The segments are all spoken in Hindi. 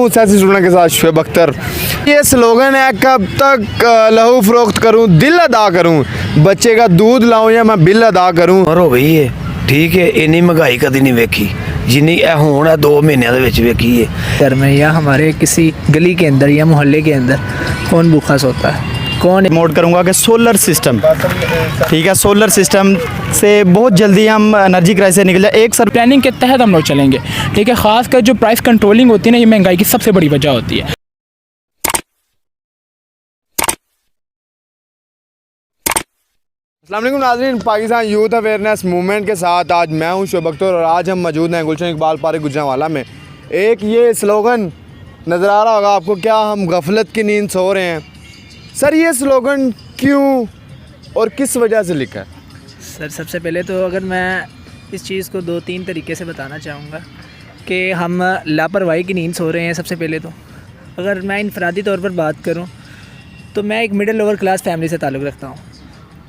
हूँ सियासी स्टूडेंट के साथ शुएब अख्तर। ये स्लोगन है, कब तक लहू फरोख्त करूँ, दिल अदा करूँ, बच्चे का दूध लाऊं या मैं बिल अदा करूँ। और हो गई है ठीक है, इन्नी महंगाई कभी नहीं वेखी जिन्नी हुण 2 महीनों के विच वेखी है। घर में या हमारे किसी गली के अंदर या मोहल्ले के अंदर कौन भूखा सोता है, कौन। प्रमोट करूँगा कि सोलर सिस्टम, ठीक है, सोलर सिस्टम से बहुत जल्दी हम एनर्जी क्राइसिस से निकल जाए। एक सर प्लानिंग के तहत हम लोग चलेंगे, ठीक है। खासकर जो प्राइस कंट्रोलिंग होती है ना, ये महंगाई की सबसे बड़ी वजह होती है। अस्सलाम वालेकुम नाज़रीन, पाकिस्तान यूथ अवेयरनेस मूवमेंट के साथ आज मैं हूं शुएब अख्तर और आज हम मौजूद हैं गुलशन इकबाल पार्क गुजरांवाला में। एक ये स्लोगन नज़र आ रहा होगा आपको, क्या हम गफलत की नींद सो रहे हैं। सर ये स्लोगन क्यों और किस वजह से लिखा है? सर सबसे पहले तो अगर मैं इस चीज़ को 2-3 तरीके से बताना चाहूँगा कि हम लापरवाही की नींद सो रहे हैं। सबसे पहले तो अगर मैं इनफरादी तौर पर बात करूँ तो मैं एक मिडिल लोअर क्लास फैमिली से ताल्लुक़ रखता हूँ,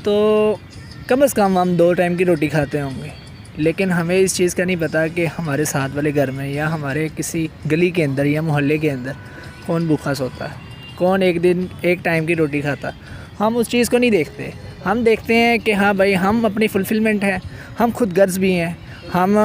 तो कम से कम हम 2 टाइम की रोटी खाते होंगे, लेकिन हमें इस चीज़ का नहीं पता कि हमारे साथ वाले घर में या हमारे किसी गली के अंदर या मोहल्ले के अंदर कौन भूखा सोता है, कौन एक दिन एक टाइम की रोटी खाता। हम उस चीज़ को नहीं देखते। हम देखते हैं कि हाँ भाई हम अपनी फुलफिलमेंट है, हम खुद गर्ज भी हैं, हम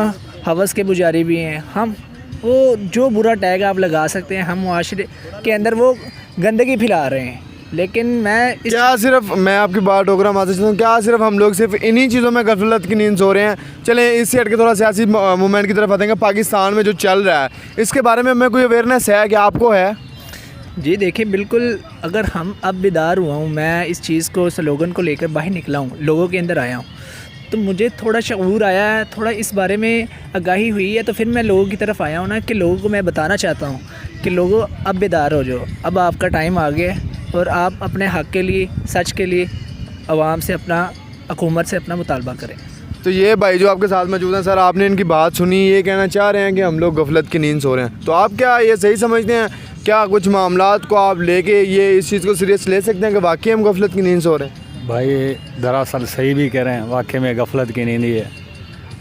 हवस के पुजारी भी हैं, हम वो जो बुरा टैग आप लगा सकते हैं, हम मुआशरे के अंदर वो गंदगी फैला रहे हैं। लेकिन मैं आपकी बात टोकरा मारना चाहता हूँ, क्या सिर्फ हम लोग सिर्फ इन्हीं चीज़ों में गफलत की नींद सो रहे हैं? चलें इससे हट के थोड़ा सियासी मूवमेंट की तरफ आते हैं। पाकिस्तान में जो चल रहा है इसके बारे में हमें कोई अवेयरनेस है कि आपको है? जी देखिए, बिल्कुल। अगर हम अब बेदार हुआ हूँ, मैं इस चीज़ को स्लोगन को लेकर बाहर निकला हूँ, लोगों के अंदर आया हूँ, तो मुझे थोड़ा शऊर आया है, थोड़ा इस बारे में आगाही हुई है, तो फिर मैं लोगों की तरफ आया हूँ ना कि लोगों को मैं बताना चाहता हूँ कि लोगों अब बेदार हो जाओ, अब आपका टाइम आ गया है और आप अपने हक़ के लिए, सच के लिए आवाम से अपना, हुकूमत से अपना मुतालबा करें। तो ये भाई जो आपके साथ मौजूद हैं, सर आपने इनकी बात सुनी, ये कहना चाह रहे हैं कि हम लोग गफलत की नींद सो रहे हैं, तो आप क्या ये सही समझते हैं? क्या कुछ मामलात को आप लेके ये इस चीज़ को सीरियस ले सकते हैं कि वाकई हम गफलत की नींद सो रहे हैं? भाई दरअसल सही भी कह रहे हैं, वाकई में गफलत की नींद ही है,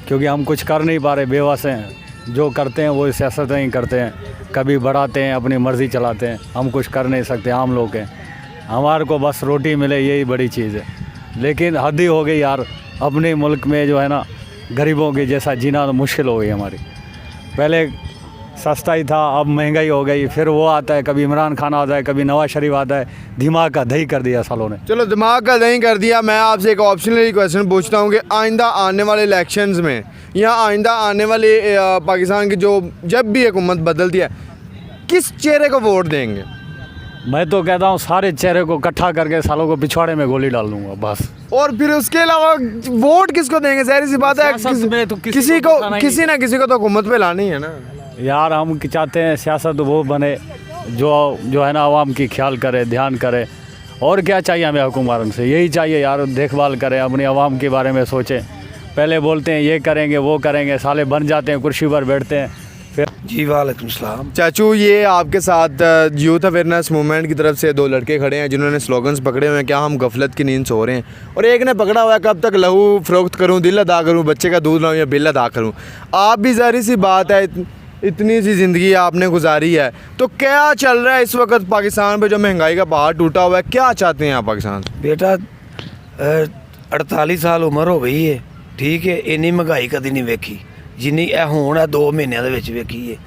क्योंकि हम कुछ कर नहीं पा रहे, बेवस हैं। जो करते हैं वो सियासत नहीं करते हैं, कभी बढ़ाते हैं, अपनी मर्ज़ी चलाते हैं। हम कुछ कर नहीं सकते, आम लोग हैं, हमारे को बस रोटी मिले यही बड़ी चीज़ है। लेकिन हद ही हो गई यार, अपने मुल्क में जो है ना गरीबों के जैसा जीना तो मुश्किल हो गई हमारी। पहले सस्ता ही था, अब महंगाई हो गई। फिर वो आता है, कभी इमरान खान आता है, कभी नवाज शरीफ आता है, दिमाग का दही कर दिया सालों ने। चलो दिमाग का दही कर दिया। मैं आपसे एक ऑप्शनली क्वेश्चन पूछता हूँ कि आइंदा आने वाले इलेक्शंस में या आइंदा आने वाले पाकिस्तान की जो जब भी हुकूमत बदलती है, किस चेहरे को वोट देंगे? मैं तो कहता हूँ सारे चेहरे को इकट्ठा करके सालों को पिछवाड़े में गोली डाल दूंगा बस। और फिर उसके अलावा वोट किसको देंगे? जाहिर सी बात है किसी ना किसी को तो हुकूमत पे लानी है ना यार। हम चाहते हैं सियासत वो बने जो है ना आवाम की ख्याल करे, ध्यान करे। और क्या चाहिए हमें हुकूमत से? यही चाहिए यार, देखभाल करें, अपनी आवाम के बारे में सोचें। पहले बोलते हैं ये करेंगे वो करेंगे, साले बन जाते हैं, कुर्सी पर बैठते हैं फिर। जी वालेकुम सलाम। चाचू, ये आपके साथ यूथ अवेयरनेस मूवमेंट की तरफ से 2 लड़के खड़े हैं जिन्होंने स्लोगन्स पकड़े हुए हैं, क्या हम गफलत की नींद सो रहे हैं, और एक ने पकड़ा हुआ है, कब तक लहू फरोख्त करूं, दिल अदा करूं, बच्चे का दूध लाऊं या बिल अदा करूं। आप भी जाहिर सी बात है इतनी सी ज़िंदगी आपने गुजारी है, तो क्या चल रहा है इस वक्त पाकिस्तान पे? जो महंगाई का पहाड़ टूटा हुआ है, क्या चाहते हैं आप पाकिस्तान से? बेटा 48 साल उम्र हो गई है, ठीक है, इन्नी महंगाई कभी नहीं वेखी जिन्नी हुण 2 महीनों के विच वेखी है।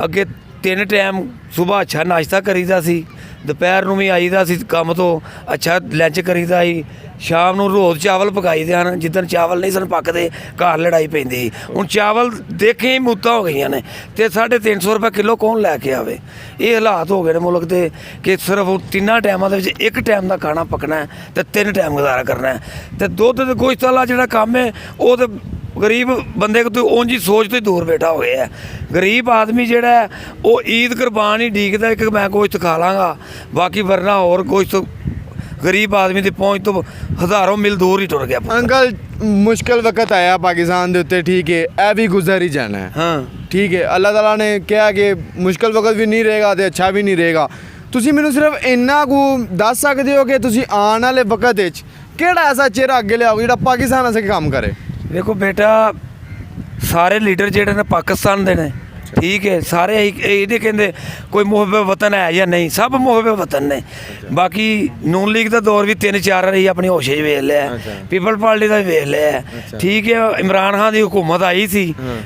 अगे 3 टाइम सुबह अच्छा नाश्ता करीदा सी, दोपहर में भी आईदा सी काम तो अच्छा लंच करीदा ही, शाम ਨੂੰ रोज़ चावल पकाईदे हैं। जिदन चावल नहीं सन पकते घर लड़ाई पैंदी। हुण चावल देखे ही मूतां हो गई ने, तो 350 रुपये किलो कौन लैके आवे? ये हालात हो गए मुल्क के कि सिर्फ 3 टाइमों के एक टाइम का खाना पकना है तो 3 टाइम गुजारा करना है। तो दुध ते गोश्त वाला जो काम है वो तो गरीब बंदे को ਉਂਝ ही सोच तो ही दूर बैठा हो गया है। गरीब आदमी जोड़ा है वो ईद कुर्बान ही ਡੀਕਦਾ कि मैं गोश्त खा लाँगा, बाकी वरना और गोश्त गरीब आदमी की पहुँच तो हज़ारों मील दूर ही टुर गया। अंकल, मुश्किल वक्त आया पाकिस्तान के उत्ते, ठीक है, ए भी गुजर ही जाना है। हाँ ठीक है, अल्लाह ताला ने कहा कि मुश्किल वक्त भी नहीं रहेगा तो अच्छा भी नहीं रहेगा। तुसी मैनू सिर्फ इन्ना को दस सकते हो कि तुसी आने वाले वक्त किहड़ा ऐसा चेहरा अगे लियाओगे जिहड़ा पाकिस्तान आस्ते काम करे? देखो बेटा, सारे लीडर जेडे ने पाकिस्तान दे ने ठीक है सारे ये नहीं कहते कोई मुहब्बे वतन है या नहीं, सब मुहब्बे वतन ने। बाकी नून लीग का दौर भी 3-4 रही अपनी होशे च वेख लिया, पीपल पार्टी का वेख लिया, ठीक है। इमरान खान की हुकूमत आई सी,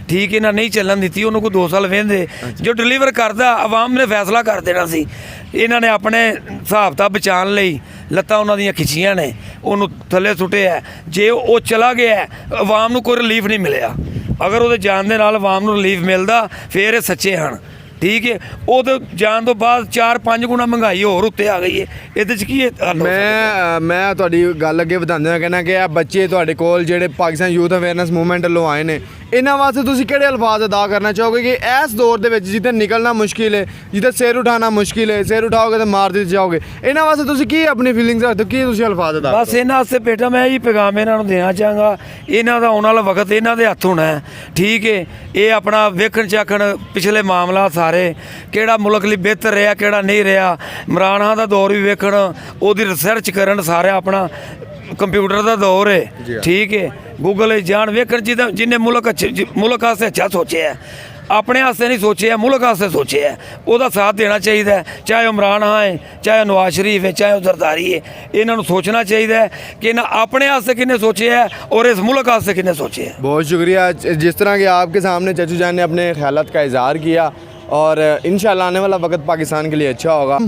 ठीक है ना, नहीं चलन दी, उन्होंने को 2 साल वेंदे, जो डिलीवर करता आवाम ने फैसला कर देना सी। इन्हों ने अपने हिसाब किताब बचाने लई लत्तां उन्हां दियां खिच्चियां ने, उन्होंने थले सुटिया। जे वो चला गया आवाम नूं कोई रिलीफ नहीं मिलिया। अगर वो जान दे नाल आवाम नूं रिलीफ मिलदा फिर ये सच्चे हैं, ठीक है। वो तो जान तो बाद 4-5 गुना महंगाई होर उत्ते आ गई है। ਇਹਦੇ 'ਚ ਕੀ ਹੱਲ ਹੋ ਸਕਦਾ? ਮੈਂ ਤੁਹਾਡੀ ਗੱਲ ਅੱਗੇ ਵਧਾਉਂਦੇ ਹੋਏ ਕਹਿਣਾ ਕਿ ਇਹ ਬੱਚੇ ਤੁਹਾਡੇ ਕੋਲ ਜਿਹੜੇ ਪਾਕਿਸਤਾਨ ਯੂਥ ਅਵੇਅਰਨੈਸ ਮੂਵਮੈਂਟ ਵੱਲੋਂ ਆਏ ਨੇ, ਇਹਨਾਂ ਵਾਸਤੇ ਤੁਸੀਂ ਕਿਹੜੇ ਅਲਫਾਜ਼ ਅਦਾ ਕਰਨਾ ਚਾਹੋਗੇ ਕਿ ਇਸ ਦੌਰ ਦੇ ਵਿੱਚ ਜਿੱਥੇ ਨਿਕਲਣਾ ਮੁਸ਼ਕਿਲ ਹੈ, ਜਿੱਥੇ ਸਿਰ ਉਠਾਉਣਾ ਮੁਸ਼ਕਿਲ ਹੈ, ਸਿਰ ਉਠਾਓਗੇ ਤਾਂ ਮਾਰ ਦਿੱਤੇ ਜਾਓਗੇ, ਇਹਨਾਂ ਵਾਸਤੇ ਤੁਸੀਂ ਕੀ ਆਪਣੀ ਫੀਲਿੰਗਸ ਰੱਖਦੇ ਹੋ, ਕੀ ਤੁਸੀਂ ਅਲਫਾਜ਼ ਅਦਾ ਬਸ ਇਹਨਾਂ ਵਾਸਤੇ ਬੇਟਾ ਮੈਂ ਇਹ ਪੈਗਾਮ ਇਹਨਾਂ ਨੂੰ ਦੇਣਾ ਚਾਹਾਂਗਾ, ਇਹਨਾਂ ਦਾ ਆਉਣ ਵਾਲਾ ਵਕਤ ਇਹਨਾਂ ਦੇ ਹੱਥ ਹੋਣਾ ਹੈ, ਠੀਕ ਹੈ। ਇਹ ਆਪਣਾ ਵੇਖਣ ਚਾਖਣ ਪਿਛਲੇ ਮਾਮਲਾ ਸਾਰੇ ਕਿਹੜਾ ਮੁਲਕ ਲਈ ਬਿਹਤਰ ਰਿਹਾ ਕਿਹੜਾ ਨਹੀਂ ਰਿਹਾ, ਇਮਰਾਨ ਖਾਨ ਦਾ ਦੌਰ ਵੀ ਵੇਖਣ, ਉਹਦੀ ਰਿਸਰਚ ਕਰਨ, ਸਾਰਾ ਆਪਣਾ कंप्यूटर का दौर है, ठीक है। गूगल जान वेखन जिन्हें मुल्क वास्ते अच्छा सोचे है, अपने वास्ते नहीं सोचे है, मुल्क वास्ते सोचे है, उसका साथ देना चाहिए। चाहे इमरान खान है, चाहे नवाज शरीफ है, चाहे जरदारी है, इन्होंने सोचना चाहिए कि इन्हें अपने वास्ते किन्ने सोचे है और इस मुल्क वास्ते किन्ने सोचे है। बहुत शुक्रिया। जिस तरह के आपके सामने चचू जान ने अपने ख्यालात का इजहार किया और इंशाल्लाह आने वाला वक्त पाकिस्तान के लिए अच्छा होगा।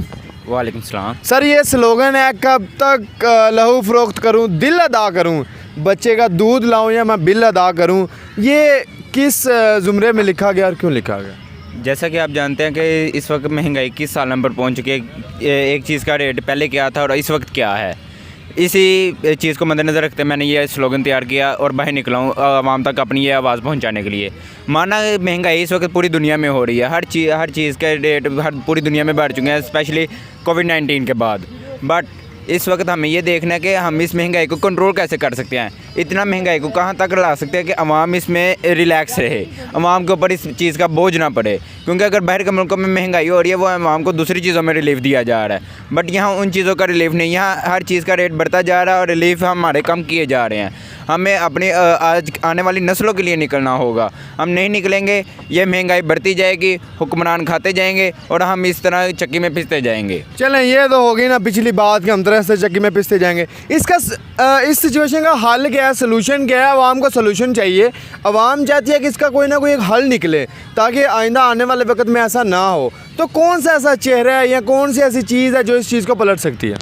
वालेकुम सलाम। सर ये स्लोगन है कब तक लहू फ़रोख्त करूं दिल अदा करूं, बच्चे का दूध लाऊं या मैं बिल अदा करूं, ये किस ज़ुमरे में लिखा गया और क्यों लिखा गया? जैसा कि आप जानते हैं कि इस वक्त महंगाई किस साल नंबर पहुंच चुकी है, एक चीज़ का रेट पहले क्या था और इस वक्त क्या है, इसी चीज़ को मद्देनज़र रखते मैंने ये स्लोगन तैयार किया और बाहर निकला हूँ आवाम तक अपनी ये आवाज़ पहुँचाने के लिए। माना महंगाई इस वक्त पूरी दुनिया में हो रही है, हर चीज़ के रेट पूरी दुनिया में बढ़ चुके हैं, स्पेशली कोविड-19 के बाद। बट इस वक्त हमें ये देखना है कि हम इस महंगाई को कंट्रोल कैसे कर सकते हैं, इतना महंगाई को कहाँ तक ला सकते हैं कि अवाम इसमें रिलैक्स रहे, अवाम के ऊपर इस चीज़ का बोझ ना पड़े। क्योंकि अगर बाहर के मुल्कों में महंगाई हो रही है वो अवाम को दूसरी चीज़ों में रिलीफ दिया जा रहा है, बट यहाँ उन चीज़ों का रिलीफ नहीं, यहाँ हर चीज़ का रेट बढ़ता जा रहा है और रिलीफ हमारे कम किए जा रहे हैं। हमें अपनी आज आने वाली नस्लों के लिए निकलना होगा, हम नहीं निकलेंगे ये महंगाई बढ़ती जाएगी, हुक्मरान खाते जाएंगे और हम इस तरह चक्की में पिसते जाएंगे। चलें ये तो हो गई ना पिछली बात कि हम तरह से चक्की में पिसते जाएंगे। इसका इस सिचुएशन का हल क्या है, सोल्यूशन क्या है? आवाम को सोल्यूशन चाहिए, आवाम चाहती है कि इसका कोई ना कोई एक हल निकले ताकि आइंदा आने वाले वक्त में ऐसा ना हो। तो कौन सा ऐसा चेहरा है या कौन सी ऐसी चीज़ है जो इस चीज़ को पलट सकती है?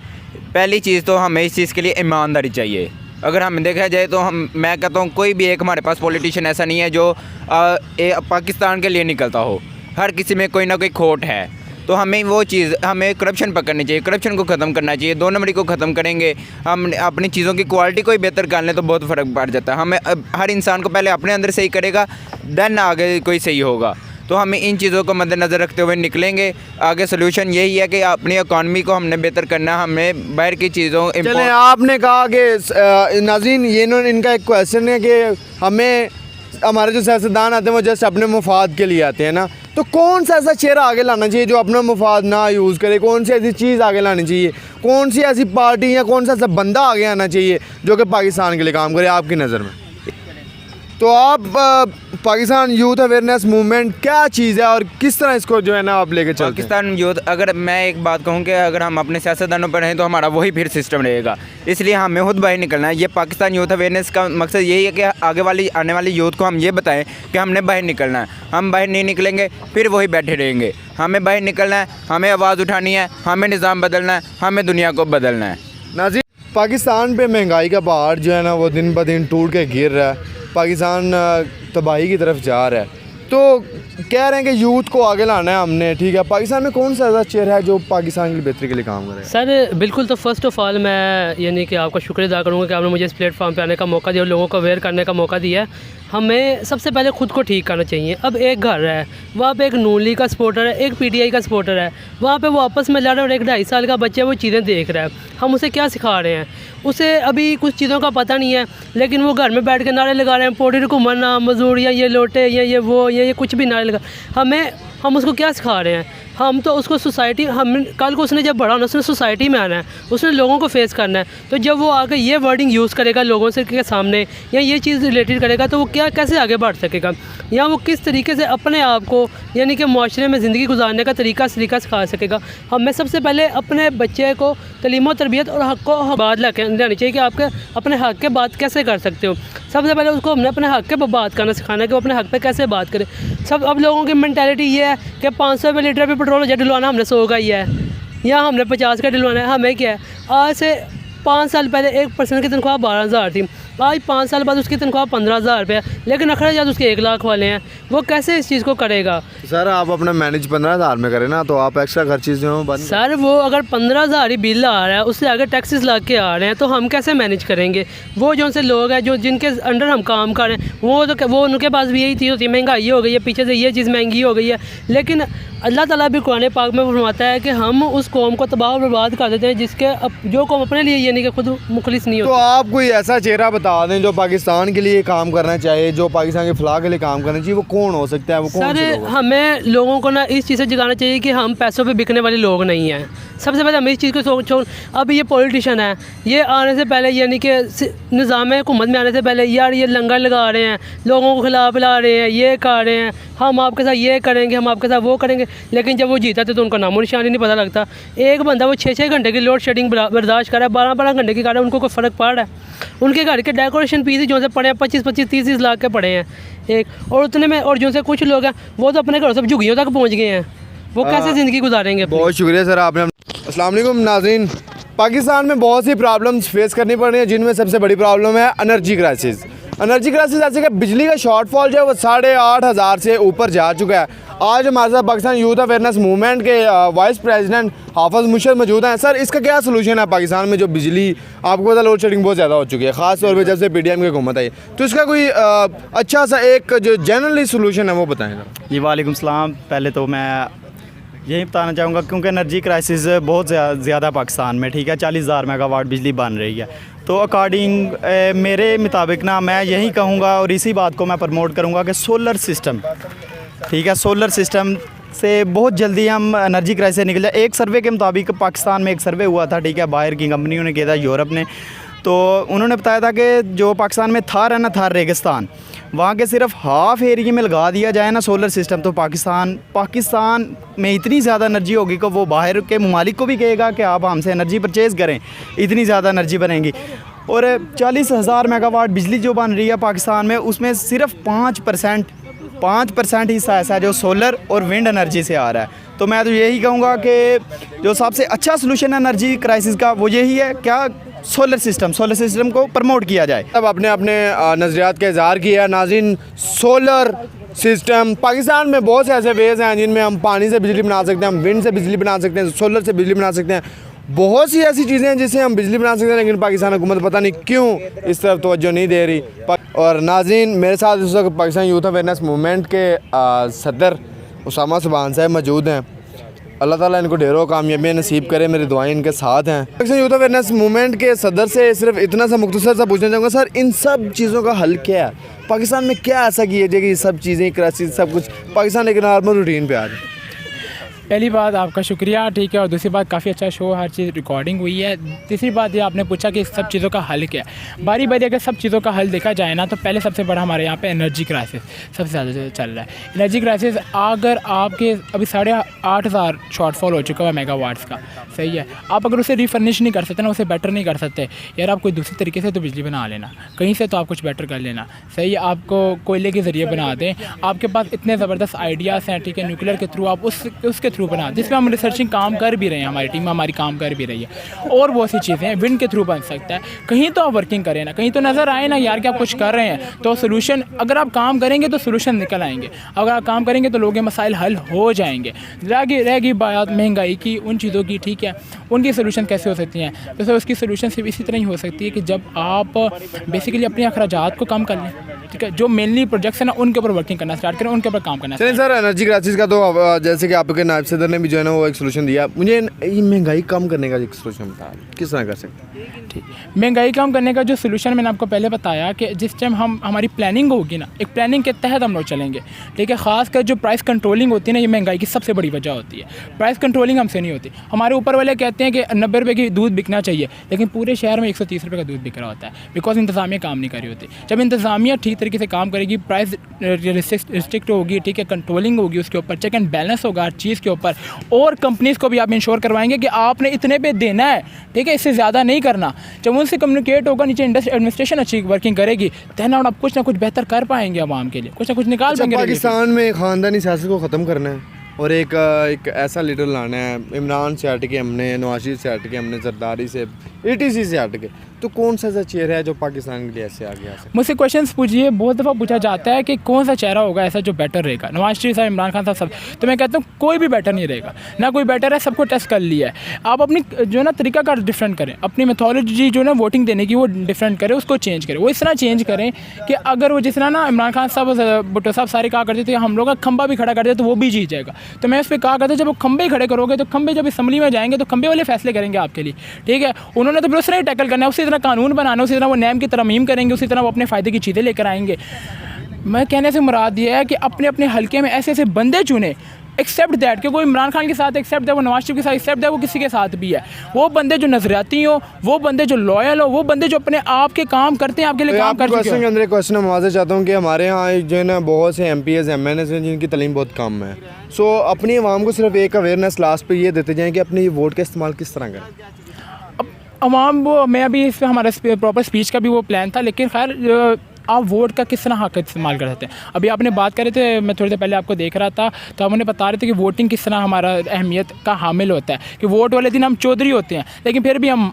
पहली चीज़ तो हमें इस चीज़ के लिए ईमानदारी चाहिए। अगर हम देखा जाए तो मैं कहता हूँ कोई भी एक हमारे पास पॉलिटिशियन ऐसा नहीं है जो पाकिस्तान के लिए निकलता हो, हर किसी में कोई ना कोई खोट है। तो हमें वो चीज़, हमें करप्शन पकड़नी चाहिए, करप्शन को ख़त्म करना चाहिए। 2 नंबरी को ख़त्म करेंगे, हम अपनी चीज़ों की क्वालिटी को ही बेहतर कर लें तो बहुत फ़र्क पड़ जाता है। हमें हर इंसान को पहले अपने अंदर सही करेगा, देन आगे कोई सही होगा। तो हमें इन चीज़ों को मद्देनज़र रखते हुए निकलेंगे। आगे सोल्यूशन यही है कि अपनी इकॉनमी को हमने बेहतर करना है, हमें बाहर की चीज़ों। चलें आपने कहा कि नाज़रीन ये इनका एक क्वेश्चन है कि हमें हमारे जो सियासतदान आते हैं वो जस्ट अपने मुफाद के लिए आते हैं ना, तो कौन सा ऐसा चेहरा आगे लाना चाहिए जो अपना मुफाद ना यूज़ करे, कौन सी ऐसी चीज़ आगे लानी चाहिए, कौन सी ऐसी पार्टी या कौन सा ऐसा बंदा आगे आना चाहिए जो कि पाकिस्तान के लिए काम करे आपकी नज़र में? तो आप पाकिस्तान यूथ अवेयरनेस मूवमेंट क्या चीज़ है और किस तरह इसको जो है ना आप लेके चलते हैं? पाकिस्तान यूथ, अगर मैं एक बात कहूँ कि अगर हम अपने सियासतदानों पर रहें तो हमारा वही फिर सिस्टम रहेगा, इसलिए हमें खुद बाहर निकलना है। ये पाकिस्तान यूथ अवेयरनेस का मकसद यही है कि आने वाली यूथ को हम ये बताएं कि हमने बाहर निकलना है। हम बाहर नहीं निकलेंगे फिर वही बैठे रहेंगे, हमें बाहर निकलना है, हमें आवाज़ उठानी है, हमें निज़ाम बदलना है, हमें दुनिया को बदलना है। नाज़रीन पाकिस्तान पे महंगाई का पहाड़ जो है ना वो दिन ब दिन टूट के गिर रहा है, पाकिस्तान तबाही की तरफ जा रहा है। तो कह रहे हैं कि यूथ को आगे लाना है हमने, ठीक है। पाकिस्तान में कौन सा ऐसा चेहरा है जो पाकिस्तान की बेहतरी के लिए काम करे? सर बिल्कुल, तो फ़र्स्ट ऑफ़ ऑल मैं यानी कि आपका शुक्रिया अदा करूँगा कि आपने मुझे इस प्लेटफॉर्म पे आने का मौका दिया और लोगों को अवेयर करने का मौका दिया है। हमें सबसे पहले ख़ुद को ठीक करना चाहिए। अब एक घर है, वहाँ पे एक नून लीग का सपोर्टर है, एक पीटीआई का सपोर्टर है, वहाँ पे वो आपस में लड़ रहे हैं और एक 2.5 साल का बच्चा वो चीज़ें देख रहा है। हम उसे क्या सिखा रहे हैं? उसे अभी कुछ चीज़ों का पता नहीं है, लेकिन वो घर में बैठ के नारे लगा रहे हैं, पोटी हुकूमत मजदूरियाँ, ये लोटे, ये वो, ये कुछ भी नारे लगा। हम उसको क्या सिखा रहे हैं? हम तो उसको सोसाइटी हम कल को उसने जब बड़ा होना उसने सोसाइटी में आना है, उसने लोगों को फेस करना है। तो जब वो आगे ये वर्डिंग यूज़ करेगा लोगों से के सामने या ये चीज़ रिलेटेड करेगा तो वो कैसे आगे बढ़ सकेगा, या वो किस तरीके से अपने आप को यानी कि माशरे में ज़िंदगी गुजारने का तरीका सिखा सकेगा। हमें सबसे पहले अपने बच्चे को तलीम व तरबियत और हक़ को बात लेनी चाहिए कि आपके अपने हक़ के बात कैसे कर सकते हो। सबसे पहले उसको हमने अपने हक़ के बात करना सिखाना है कि वो अपने हक़ पे कैसे बात करे। सब अब लोगों की मेंटालिटी ये है कि 500 रुपये लीटर पे पेट्रोल हो जाए डलवाना हमने 100 का ही है या हमने 50 का डलवाना है। हमें क्या है, आज से 5 साल पहले एक पर्सन की तनख्वाह 12,000 थी, आज 5 साल बाद उसकी तनख्वाह 15,000 रुपये, लेकिन अखराजात उसके 1 लाख वाले हैं। वो कैसे इस चीज़ को करेगा? सर आप अपना मैनेज 15,000 में करें ना, तो आप एक्स्ट्रा खर्चीज जो हैं बंद। सर वो अगर 15,000 ही बिल आ रहा है, उससे आगे टैक्सेस लग के आ रहे हैं, तो हम कैसे मैनेज करेंगे? वो जो से लोग हैं जो जिनके अंडर हम काम कर रहे हैं वो उनके पास भी यही चीज़ होती है, महंगाई हो गई है, पीछे से ये चीज़ महंगी हो गई है। लेकिन अल्लाह ताला भी कुरान पाक में फरमाता है कि हम उस कौम को तबाह और बर्बाद कर देते हैं जिसके जो कौम अपने लिए यानी कि खुद मुखलिस नहीं तो होती। आप कोई ऐसा चेहरा बता दें जो पाकिस्तान के लिए काम करना चाहिए, जो पाकिस्तान की फलाह के लिए काम करना चाहिए, वो कौन हो सकता है? वो कौन से लोग सर हैं? हमें लोगों को ना इस चीज़ से जगाना चाहिए कि हम पैसों पे बिकने वाले लोग नहीं हैं। सबसे पहले हमें इस चीज़ को सोचो। अब ये पॉलिटिशियन है, ये आने से पहले यानी कि निज़ाम हुकूमत में आने से पहले यार ये लंगर लगा रहे हैं, लोगों को खिला ला रहे हैं, ये कर रहे हैं, हम आपके साथ ये करेंगे, हम आपके साथ वो करेंगे। लेकिन जब वो जीता तो उनका नामो निशान ही नहीं पता लगता। एक बंदा वो 6-6 घंटे की लोड शेडिंग बर्दाश्त कर रहा है, 12-12 घंटे की कर रहा है, उनको कोई फ़र्क पड़ रहा है? उनके घर के डेकोरेशन पीस जो से पड़े हैं 25-25, 30-30 लाख के पड़े हैं एक, और उतने में और जो से कुछ लोग हैं वो तो अपने घरों से झुग्गियों तक पहुँच गए हैं। वो कैसे ज़िंदगी गुजारेंगे अपनी? बहुत शुक्रिया सर आपने। अस्सलाम वालेकुम नाज़रीन, पाकिस्तान में बहुत सी प्रॉब्लम्स फेस करनी पड़ रही हैं, जिनमें सबसे बड़ी प्रॉब्लम है एनर्जी क्राइसिस। एनर्जी क्राइसिस ऐसे कि बिजली का शॉर्टफॉल जो है वो 8,500 से ऊपर जा चुका है। आज हमारे साथ पाकिस्तान यूथ अवेयरनेस मूवमेंट के वाइस प्रेसिडेंट हाफिज़ मुर्शद मौजूद हैं। सर इसका क्या सोल्यूशन है पाकिस्तान में जो बिजली, आपको पता लोड शेडिंग बहुत ज़्यादा हो चुकी है, ख़ास तौर पे जब से PDM की हुकूमत आई, तो इसका कोई अच्छा सा एक जो जनरली सोल्यूशन है वो बताएँ? जी वालेकुम सलाम। पहले तो मैं यही बताना चाहूँगा क्योंकि एनर्जी क्राइसिस बहुत ज़्यादा पाकिस्तान में, ठीक है, 40,000 मेगावाट बिजली बन रही है। तो अकॉर्डिंग मेरे मुताबिक ना मैं यही कहूँगा और इसी बात को मैं प्रमोट करूँगा कि सोलर सिस्टम, ठीक है, सोलर सिस्टम से बहुत जल्दी हम एनर्जी क्राइसिस से निकल जाए। एक सर्वे के मुताबिक पाकिस्तान में एक सर्वे हुआ था, ठीक है, बाहर की कंपनियों ने किया था, यूरोप ने, तो उन्होंने बताया था कि जो पाकिस्तान में थार है ना, थार रेगिस्तान, वहाँ के सिर्फ हाफ़ एरिया में लगा दिया जाए ना सोलर सिस्टम, तो पाकिस्तान में इतनी ज़्यादा एनर्जी होगी कि वो बाहर के ममालिक को भी कहेगा कि आप हमसे एनर्जी परचेज़ करें, इतनी ज़्यादा एनर्जी बनेगी। और 40,000 मेगावाट बिजली जो बन रही है पाकिस्तान में, उसमें सिर्फ 5% हिस्सा ऐसा है जो सोलर और विंड एनर्जी से आ रहा है। तो मैं तो यही कहूँगा कि जो सबसे अच्छा सलूशन है एनर्जी क्राइसिस का वो यही है, क्या सोलर सिस्टम को प्रमोट किया जाए। अब अपने नज़रियात का इज़हार किया है। नाज़रीन, सोलर सिस्टम पाकिस्तान में बहुत से ऐसे वेज़ हैं जिनमें हम पानी से बिजली बना सकते हैं, हम विंड से बिजली बना सकते हैं, सोलर से बिजली बना सकते हैं, बहुत सी ऐसी चीज़ें हैं जिससे हम बिजली बना सकते हैं, लेकिन पाकिस्तान हुकूमत पता नहीं क्यों इस तरफ तवज्जो नहीं दे रही। और नाज़रीन, मेरे साथ इस वक्त पाकिस्तान यूथ अवेयरनेस मूवमेंट के सदर उसामा सुबहान साहब मौजूद हैं। अल्लाह ताला इनको ढेरों कामयाबियाँ नसीब करे, मेरी दुआएं इनके साथ हैं। पाकिस्तान यूथ अवेयरनेस मूवमेंट के सदर से सिर्फ इतना सा मुख्तसर सा पूछना चाहूँगा, सर इन सब चीज़ों का हल क्या है? पाकिस्तान में क्या ऐसा किया जाए कि ये सब चीज़ें क्राइसिस सब कुछ पाकिस्तान एक नॉर्मल रूटीन पे आ जाए? पहली बात आपका शुक्रिया, ठीक है, और दूसरी बात काफ़ी अच्छा शो, हर चीज़ रिकॉर्डिंग हुई है। तीसरी बात ये आपने पूछा कि सब चीज़ों का हल क्या है। बारी बारी अगर सब चीज़ों का हल देखा जाए ना, तो पहले सबसे बड़ा हमारे यहाँ पे एनर्जी क्राइसिस सबसे ज़्यादा चल रहा है। एनर्जी क्राइसिस अगर आपके अभी 8,500 शॉर्टफॉल हो चुका है मेगावाट्स का, सही है, आप अगर उसे रिफर्निश नहीं कर सकते ना, उसे बेटर नहीं कर सकते यार, आप कोई दूसरी तरीके से तो बिजली बना लेना, कहीं से तो आप कुछ बेटर कर लेना, सही है, आपको कोयले के ज़रिए बना दें, आपके पास इतने ज़बरदस्त आइडियाज़ हैं, ठीक है, न्यूक्लियर के थ्रू आप उसके थ्रू बना, जिसमें हम रिसर्चिंग काम कर भी रहे हैं, हमारी टीम हमारी काम कर भी रही है, और बहुत सी चीज़ें हैं, विंड के थ्रू बन सकता है। कहीं तो आप वर्किंग करें ना, कहीं तो नज़र आए ना यार कि आप कुछ कर रहे हैं, तो सोल्यूशन, अगर आप काम करेंगे तो सोल्यूशन निकल आएंगे, अगर आप काम करेंगे तो लोगों के मसाइल हल हो जाएंगे। रहेगी बात महंगाई की, उन चीज़ों की, ठीक है, उनकी सोल्यूशन कैसे हो सकती हैं? तो सर उसकी सोल्यूशन सिर्फ इसी तरह ही हो सकती है कि जब आप बेसिकली अपने अखराजात को कम कर लें, ठीक है, जो मेनली प्रोजेक्ट्स हैं ना उनके ऊपर वर्किंग करना स्टार्ट करें, उनके ऊपर काम करना चलिए सर, एनर्जी क्राइसिस का तो जैसे कि आपके नायब सदर ने भी जो है ना वो एक सोल्यूशन दिया। मुझे ये महंगाई कम करने का एक सोल्यूशन बताया, किस तरह कर सकते हैं? ठीक, महंगाई कम करने का जो सोल्यूशन मैंने आपको पहले बताया कि जिस टाइम हमारी प्लानिंग होगी ना, एक प्लानिंग के तहत हम लोग चलेंगे, ठीक है। ख़ासकर जो प्राइस कंट्रोलिंग होती है ना, ये महंगाई की सबसे बड़ी वजह होती है। प्राइस कंट्रोलिंग हमसे नहीं होती। हमारे ऊपर वाले कहते हैं कि 90 रुपये की दूध बिकना चाहिए, लेकिन पूरे शहर में 130 रुपये का दूध बिक रहा होता है, बिकॉज इंतज़ामिया काम नहीं कर रही होती। जब इंतज़ामिया ठीक तरीके से काम करेगी, प्राइस रिस्ट्रिक्ट होगी, ठीक है, कंट्रोलिंग होगी, उसके ऊपर चेक एंड बैलेंस होगा हर चीज़ के ऊपर, और कंपनीज़ को भी आप इंश्योर करवाएंगे कि आपने इतने पे देना है, ठीक है, इससे ज़्यादा नहीं करना। जब उनसे कम्युनिकेट होगा, नीचे एडमिनिस्ट्रेशन अच्छी वर्किंग करेगी, तो ना आप कुछ ना कुछ बेहतर कर पाएंगे आवाम के लिए, कुछ ना कुछ निकाल पाएंगे। पाकिस्तान में ख़ानदानी सियासत को ख़त्म करना है और एक ऐसा लीडर लाना है। इमरान से हट के हमने, नवाज शरीफ से हट के हमने, जरदारी से, ETC से हट के, तो कौन सा चेहरा है जो पाकिस्तान के लिए ऐसे आगे आ सकता है? मुझसे क्वेश्चंस पूछिए, बहुत दफ़ा पूछा जाता है कि कौन सा चेहरा होगा ऐसा जो बेटर रहेगा, नवाज शरीफ साहब, इमरान खान साहब, सब। तो मैं कहता हूँ कोई भी बेटर नहीं रहेगा, ना कोई बेटर है, सबको टेस्ट कर लिया है। आप अपनी जो है ना तरीकाकार डिफरेंट करें, अपनी मेथोलॉजी जो है ना वोटिंग देने की वो डिफरेंट करें, उसको चेंज करें। वो इस तरह चेंज करें कि अगर वो जिस तरह ना इमरान खान साहब, भुट्टो साहब सारे कहा करते थे हम लोग का खंबा भी खड़ा कर दे तो वो भी जीत जाएगा। तो मैं उस पर कहा करता जब वो खंबे खड़े करोगे तो खंबे जब असम्बली में जाएंगे तो खंबे वाले फैसले करेंगे आपके लिए, ठीक है। उन्होंने तो फिर उस तरह ही टैकल करना है, उसी तरह कानून बनाना, उसी तरह वो नैम की तरमीम करेंगे, उसी तरह वो अपने फ़ायदे की चीज़ें लेकर आएंगे। मैं कहने से मुराद ये है कि अपने अपने हल्के में ऐसे ऐसे बंदे चुने, एक्सेप्ट दैट कि कोई इमरान खान के साथ एक्सेप्ट है, वो नवाज शरीफ के साथ एक्सेप्ट है, वो किसी के साथ भी है। वो बंदे जो नजरियाती हो, वो बंदे जो लॉयल हो, वो बंदे जो अपने आप के काम करते हैं, आपके लिए काम कर चुके क्वेश्चन के हो। अंदर एक क्वेश्चन मैं वाज़े चाहता हूँ कि हमारे यहाँ जो है ना बहुत से MPs MNs हैं जिनकी तालीम बहुत कम है। सो अपनी आवाम को सिर्फ एक अवेयरनेस लास्ट पे ये देते जाएँ कि अपने ये वोट का इस्तेमाल किस तरह करें। अवाम वो, मैं अभी इस पर हमारा प्रॉपर स्पीच का भी वो प्लान था, लेकिन खैर आप वोट का किस तरह हक इस्तेमाल कर सकते हैं। अभी आपने बात कर रहे थे, मैं थोड़ी देर पहले आपको देख रहा था, तो हम उन्हें बता रहे थे कि वोटिंग किस तरह हमारा अहमियत का हामिल होता है, कि वोट वाले दिन हम चौधरी होते हैं, लेकिन फिर भी हम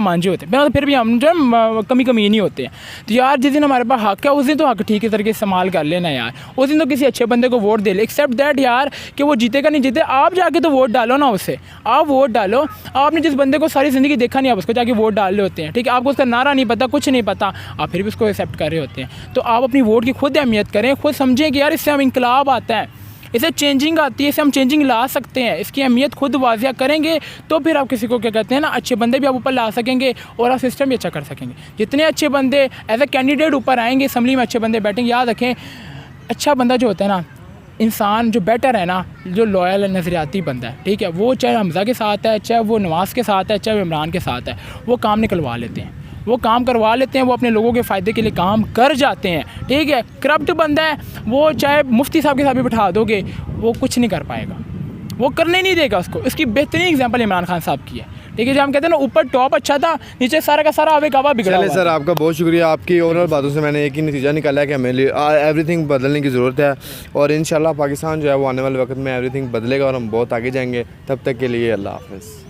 मांझे होते हैं, फिर भी हम जो है कमी नहीं होते हैं। तो यार जिस दिन हमारे पास हक है उस दिन तो हक ठीक तरीके से इस्तेमाल कर लेना यार, उस दिन तो किसी अच्छे बंदे को वोट दे ले। एक्सेप्ट दैट यार कि वो जीतेगा नहीं जीते, आप जाके तो वोट डालो ना उससे, आप वोट डालो। आपने जिस बंदे को सारी ज़िंदगी देखा नहीं, आप उसको जाके वोट डाल रहे होते हैं, ठीक है। आपको उसका नारा नहीं पता, कुछ नहीं पता, आप फिर भी उसको एक्सेप्ट कर रहे होते हैं। तो आप अपनी वोट की खुद अहमियत करें, खुद समझें कि यार इससे हम इनकलाब आता है, इसे चेंजिंग आती है, इसे हम चेंजिंग ला सकते हैं। इसकी अहमियत खुद वाजिया करेंगे तो फिर आप किसी को क्या कहते हैं ना, अच्छे बंदे भी आप ऊपर ला सकेंगे और आप सिस्टम भी अच्छा कर सकेंगे। जितने अच्छे बंदे एज ए कैंडिडेट ऊपर आएंगे, असम्बली में अच्छे बंदे बैठेंगे। याद रखें, अच्छा बंदा जो होता है ना, इंसान जो बेटर है ना, जो लॉयल नज़रियाती बंदा है, ठीक है, वो चाहे हमज़ा के साथ है, चाहे वो नवाज़ के साथ है, चाहे वो इमरान के साथ है, वो काम निकलवा लेते हैं, वो काम करवा लेते हैं, वो अपने लोगों के फ़ायदे के लिए काम कर जाते हैं, ठीक है। करप्ट बंदा है, वो चाहे मुफ्ती साहब के साथ भी बिठा दोगे, वो कुछ नहीं कर पाएगा, वो करने नहीं देगा उसको। इसकी बेहतरीन एग्जांपल इमरान खान साहब की है, ठीक है। जब हम कहते हैं ना ऊपर टॉप अच्छा था, नीचे सारा का सारा आवे कावा बिगड़ा हुआ है। सर आपका बहुत शुक्रिया। आपकी ओवरऑल बातों से मैंने एक ही नतीजा निकाला है कि हमें एवरीथिंग बदलने की ज़रूरत है, और इंशाल्लाह पाकिस्तान जो है वो आने वाले वक्त में एवरीथिंग बदलेगा और हम बहुत आगे जाएंगे। तब तक के लिए अल्लाह हाफ़िज़।